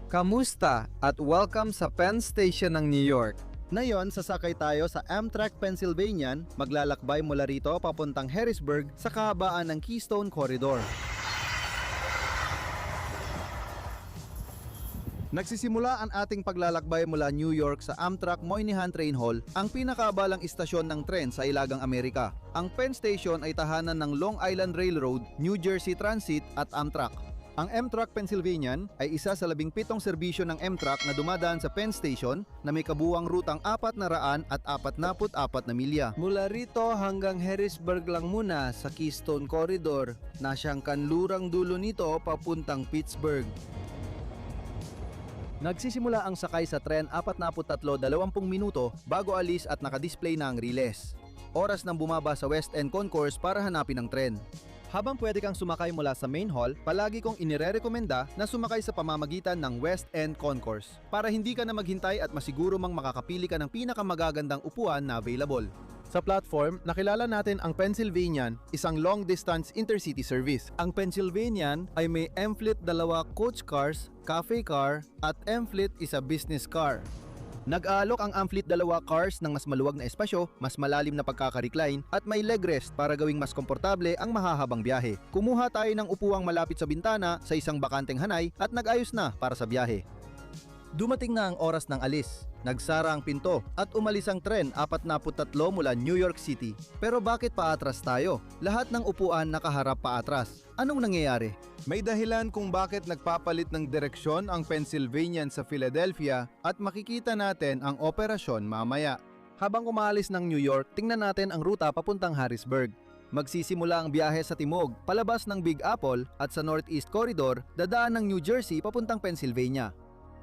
Kamusta at welcome sa Penn Station ng New York. Ngayon, sasakay tayo sa Amtrak Pennsylvanian, maglalakbay mula rito papuntang Harrisburg sa kahabaan ng Keystone Corridor. Nagsisimula ang ating paglalakbay mula New York sa Amtrak Moynihan Train Hall, ang pinakabalang istasyon ng tren sa Ilagang Amerika. Ang Penn Station ay tahanan ng Long Island Railroad, New Jersey Transit at Amtrak. Ang Amtrak Pennsylvanian ay isa sa 17 serbisyo ng Amtrak na dumadaan sa Penn Station na may kabuuang rutang 444 na milya. Mula rito hanggang Harrisburg lang muna sa Keystone Corridor na siyang kanlurang dulo nito papuntang Pittsburgh. Nagsisimula ang sakay sa tren 43-20 minuto bago alis at nakadisplay na ang riles. Oras nang bumaba sa West End Concourse para hanapin ang tren. Habang pwede kang sumakay mula sa main hall, palagi kong inirerekomenda na sumakay sa pamamagitan ng West End Concourse para hindi ka na maghintay at masiguro mang makakapili ka ng pinakamagagandang upuan na available. Sa platform, nakilala natin ang Pennsylvanian, isang long-distance intercity service. Ang Pennsylvanian ay may M-Fleet 2 coach cars, cafe car, at M-Fleet isa business car. Nag-aalok ang Amfleet 2 cars ng mas maluwag na espasyo, mas malalim na pagkaka-recline at may leg rest para gawing mas komportable ang mahahabang biyahe. Kumuha tayo ng upuang malapit sa bintana sa isang bakanteng hanay at nag-ayos na para sa biyahe. Dumating na ang oras ng alis. Nagsara ang pinto at umalis ang tren 43 mula New York City. Pero bakit paatras tayo? Lahat ng upuan nakaharap paatras. Anong nangyayari? May dahilan kung bakit nagpapalit ng direksyon ang Pennsylvanian sa Philadelphia at makikita natin ang operasyon mamaya. Habang umalis ng New York, tingnan natin ang ruta papuntang Harrisburg. Magsisimula ang biyahe sa timog, palabas ng Big Apple at sa Northeast Corridor, dadaan ng New Jersey papuntang Pennsylvania.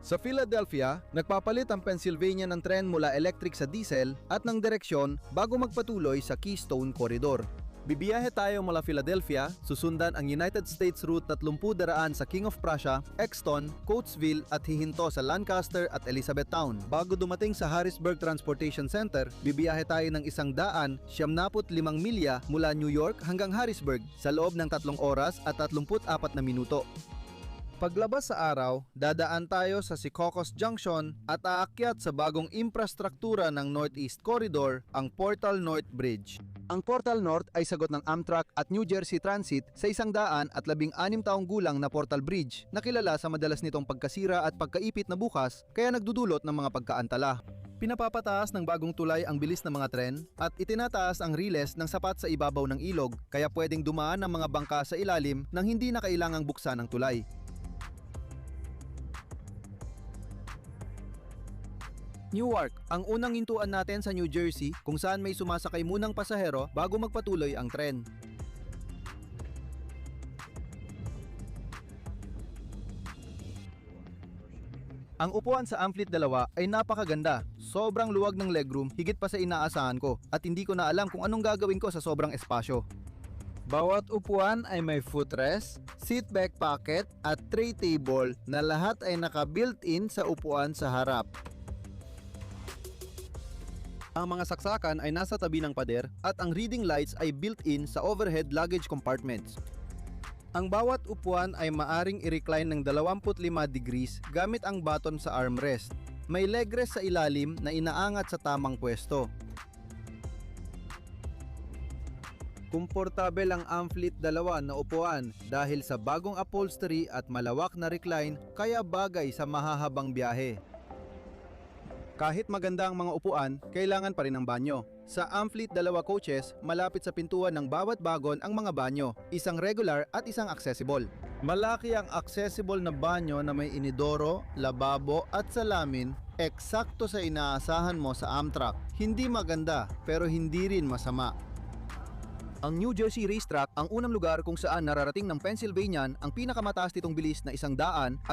Sa Philadelphia, nagpapalit ang Pennsylvania ng tren mula electric sa diesel at ng direksyon bago magpatuloy sa Keystone Corridor. Bibiyahe tayo mula Philadelphia, susundan ang United States Route 30 daraan sa King of Prussia, Exton, Coatesville at hihinto sa Lancaster at Elizabethtown. Bago dumating sa Harrisburg Transportation Center, bibiyahe tayo ng 175 milya mula New York hanggang Harrisburg sa loob ng 3 oras at 34 na minuto. Paglabas sa araw, dadaan tayo sa Secaucus Junction at aakyat sa bagong infrastruktura ng Northeast Corridor, ang Portal North Bridge. Ang Portal North ay sagot ng Amtrak at New Jersey Transit sa 116 taong gulang na Portal Bridge na kilala sa madalas nitong pagkasira at pagkaipit na bukas kaya nagdudulot ng mga pagkaantala. Pinapapataas ng bagong tulay ang bilis ng mga tren at itinataas ang riles ng sapat sa ibabaw ng ilog kaya pwedeng dumaan ang mga bangka sa ilalim nang hindi na kailangang buksan ang tulay. Newark, ang unang hintuan natin sa New Jersey kung saan may sumasakay munang pasahero bago magpatuloy ang tren. Ang upuan sa Amfleet 2 ay napakaganda. Sobrang luwag ng legroom, higit pa sa inaasahan ko at hindi ko na alam kung anong gagawin ko sa sobrang espasyo. Bawat upuan ay may footrest, seat back pocket at tray table na lahat ay naka-built-in sa upuan sa harap. Ang mga saksakan ay nasa tabi ng pader at ang reading lights ay built-in sa overhead luggage compartments. Ang bawat upuan ay maaring i-recline ng 25 degrees gamit ang button sa armrest. May leg rest sa ilalim na inaangat sa tamang pwesto. Komportable ang Amfleet 2 na upuan dahil sa bagong upholstery at malawak na recline kaya bagay sa mahahabang biyahe. Kahit maganda ang mga upuan, kailangan pa rin ng banyo. Sa Amfleet 2 coaches, malapit sa pintuan ng bawat bagon ang mga banyo, isang regular at isang accessible. Malaki ang accessible na banyo na may inidoro, lababo at salamin, eksakto sa inaasahan mo sa Amtrak. Hindi maganda pero hindi rin masama. Ang New Jersey Racetrack ang unang lugar kung saan nararating ng Pennsylvanian ang pinakamataas nitong bilis na 125.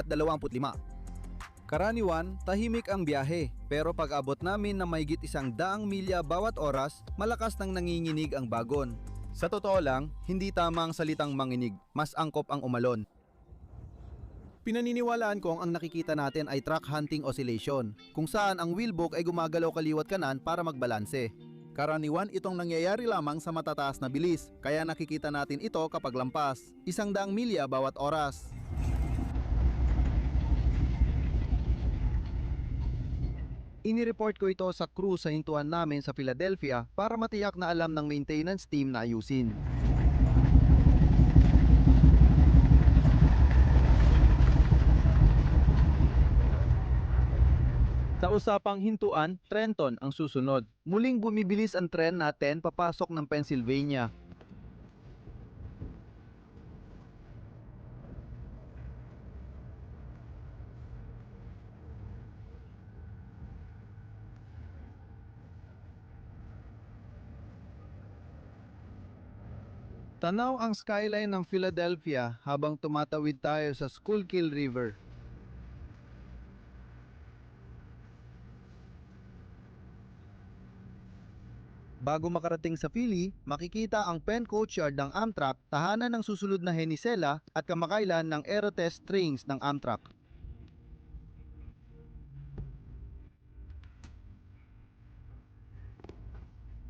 Karaniwan, tahimik ang biyahe, pero pag abot namin na mahigit 100 milya bawat oras, malakas nang nanginginig ang bagon. Sa totoo lang, hindi tama ang salitang manginig, mas angkop ang umalon. Pinaniniwalaan kong ang nakikita natin ay track hunting oscillation, kung saan ang wheelbook ay gumagalaw kaliwat kanan para magbalanse. Karaniwan itong nangyayari lamang sa matataas na bilis, kaya nakikita natin ito kapag lampas, 100 milya bawat oras. Inireport ko ito sa crew sa hintuan namin sa Philadelphia para matiyak na alam ng maintenance team na ayusin. Sa usapang hintuan, Trenton ang susunod. Muling bumibilis ang tren natin papasok ng Pennsylvania. Tanaw ang skyline ng Philadelphia habang tumatawid tayo sa Schuylkill River. Bago makarating sa Philly, makikita ang Penn Courtyard ng Amtrak, tahanan ng susunod na Henisela at kamakailan ng Aerotest trains ng Amtrak.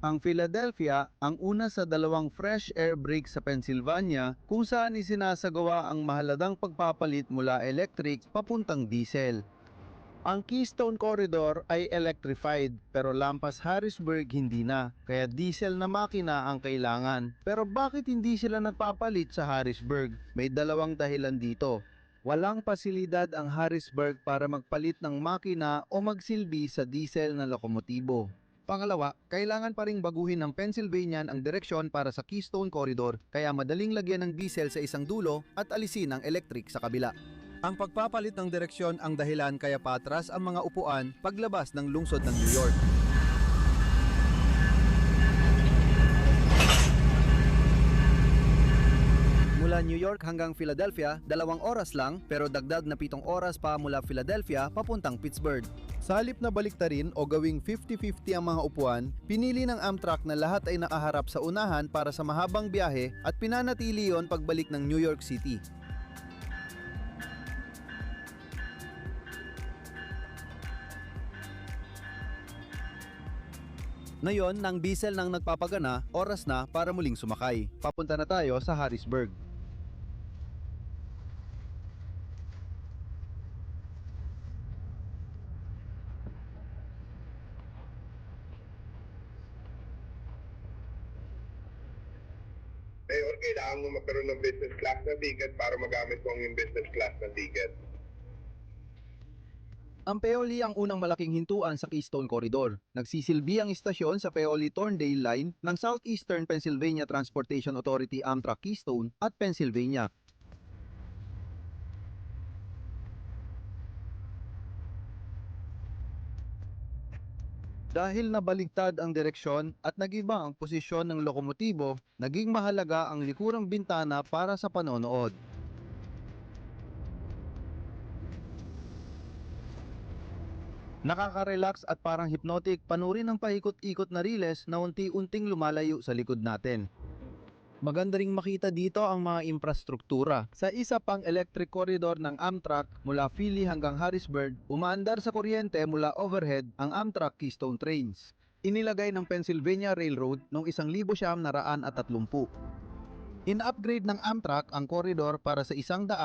Ang Philadelphia ang una sa dalawang fresh air brakes sa Pennsylvania kung saan isinasagawa ang mahalagang pagpapalit mula electric papuntang diesel. Ang Keystone Corridor ay electrified pero lampas Harrisburg hindi na, kaya diesel na makina ang kailangan. Pero bakit hindi sila nagpapalit sa Harrisburg? May dalawang dahilan dito. Walang pasilidad ang Harrisburg para magpalit ng makina o magsilbi sa diesel na lokomotibo. Pangalawa, kailangan pa ring baguhin ng Pennsylvania ang direksyon para sa Keystone Corridor, kaya madaling lagyan ng diesel sa isang dulo at alisin ang electric sa kabila. Ang pagpapalit ng direksyon ang dahilan kaya patras ang mga upuan paglabas ng lungsod ng New York. Mula New York hanggang Philadelphia, 2 oras lang, pero dagdag na 7 oras pa mula Philadelphia papuntang Pittsburgh. Sa halip na baliktarin o gawing 50-50 ang mga upuan, pinili ng Amtrak na lahat ay nakaharap sa unahan para sa mahabang biyahe at pinanatili yon pagbalik ng New York City. Ngayon, nang diesel nang nagpapagana, oras na para muling sumakay. Papunta na tayo sa Harrisburg. Mayor, kailangan mo magkaroon ng business class na ticket para magamit mo ang business class na ticket. Ang Paoli ang unang malaking hintuan sa Keystone Corridor. Nagsisilbi ang istasyon sa Paoli-Thorndale Line ng Southeastern Pennsylvania Transportation Authority Amtrak Keystone at Pennsylvania. Dahil nabaligtad ang direksyon at nag-iba ang posisyon ng lokomotibo, naging mahalaga ang likurang bintana para sa panonood. Nakaka-relax at parang hypnotic panurin ang paikot-ikot na riles na unti-unting lumalayo sa likod natin. Maganda ring makita dito ang mga infrastruktura. Sa isa pang electric corridor ng Amtrak mula Philly hanggang Harrisburg, umaandar sa kuryente mula overhead ang Amtrak Keystone Trains. Inilagay ng Pennsylvania Railroad noong 1930. In-upgrade ng Amtrak ang koridor para sa 110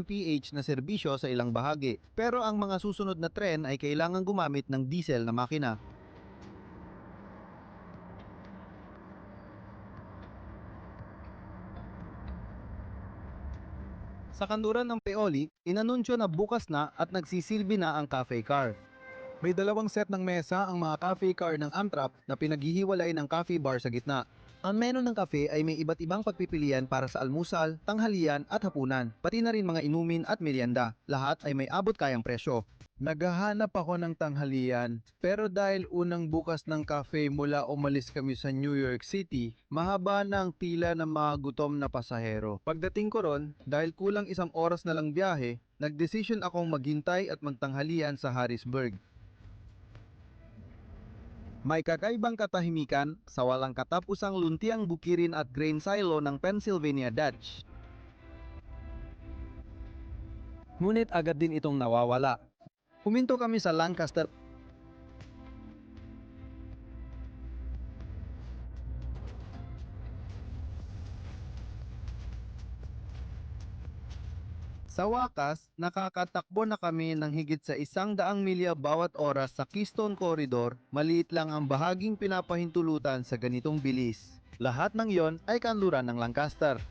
mph na serbisyo sa ilang bahagi. Pero ang mga susunod na tren ay kailangang gumamit ng diesel na makina. Sa kanluran ng Paoli, inanunsyo na bukas na at nagsisilbi na ang cafe car. May dalawang set ng mesa ang mga cafe car ng Amtrak na pinaghihiwalay ng cafe bar sa gitna. Ang menu ng cafe ay may iba't ibang pagpipilian para sa almusal, tanghalian at hapunan, pati na rin mga inumin at merienda. Lahat ay may abot kayang presyo. Naghahanap ako ng tanghalian, pero dahil unang bukas ng cafe mula umalis kami sa New York City, mahaba na ang pila ng mga gutom na pasahero. Pagdating ko ron, dahil kulang 1 oras na lang biyahe, nagdesisyon akong maghintay at magtanghalian sa Harrisburg. May kakaibang katahimikan sa walang katapusang luntiang bukirin at grain silo ng Pennsylvania Dutch. Ngunit agad din itong nawawala. Huminto kami sa Lancaster. Sa wakas, nakakatakbo na kami ng higit sa 100 milya bawat oras sa Keystone Corridor, maliit lang ang bahaging pinapahintulutan sa ganitong bilis. Lahat ng yon ay kanluran ng Lancaster.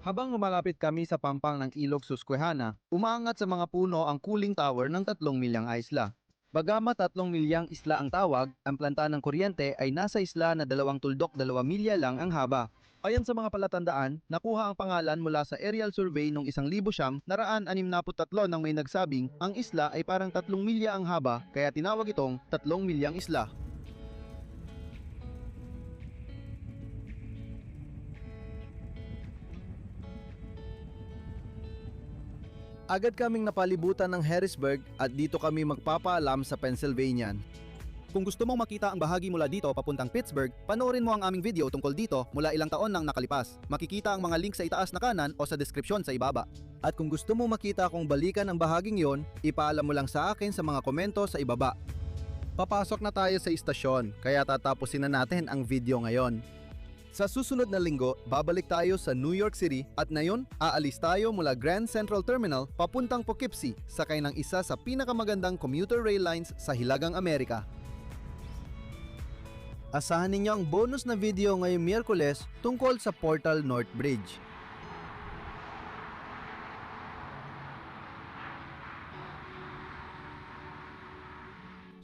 Habang lumalapit kami sa pampang ng ilog Susquehanna, umaangat sa mga puno ang cooling tower ng 3 milyang isla. Bagamat 3 milyang isla ang tawag, ang planta ng kuryente ay nasa isla na 2 tuldok 2 milya lang ang haba. Ayon sa mga palatandaan, nakuha ang pangalan mula sa aerial survey noong 1963 nang may nagsabing ang isla ay parang 3 milya ang haba kaya tinawag itong 3 milyang isla. Agad kaming napalibutan ng Harrisburg at dito kami magpapaalam sa Pennsylvanian. Kung gusto mong makita ang bahagi mula dito papuntang Pittsburgh, panoorin mo ang aming video tungkol dito mula ilang taon nang nakalipas. Makikita ang mga link sa itaas na kanan o sa deskripsyon sa ibaba. At kung gusto mong makita kung balikan ang bahaging yon, ipaalam mo lang sa akin sa mga komento sa ibaba. Papasok na tayo sa istasyon, kaya tatapusin na natin ang video ngayon. Sa susunod na linggo, babalik tayo sa New York City at ngayon, aalis tayo mula Grand Central Terminal papuntang Poughkeepsie, sakay ng isa sa pinakamagandang commuter rail lines sa Hilagang Amerika. Asahan ninyo ang bonus na video ngayong Miyerkules tungkol sa Portal North Bridge.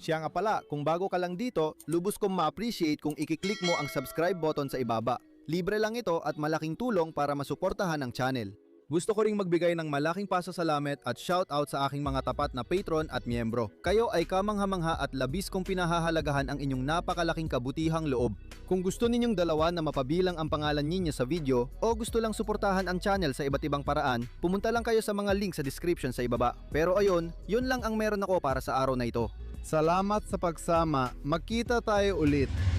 Siya nga pala, kung bago ka lang dito, lubos kong ma-appreciate kung i-click mo ang subscribe button sa ibaba. Libre lang ito at malaking tulong para masuportahan ang channel. Gusto ko ring magbigay ng malaking pasasalamat at shoutout sa aking mga tapat na patron at miyembro. Kayo ay kamangha-mangha at labis kong pinahahalagahan ang inyong napakalaking kabutihang loob. Kung gusto ninyong dalawa na mapabilang ang pangalan ninyo sa video o gusto lang suportahan ang channel sa iba't ibang paraan, pumunta lang kayo sa mga link sa description sa ibaba. Pero ayun, yun lang ang meron ako para sa araw na ito. Salamat sa pagsama. Magkita tayo ulit.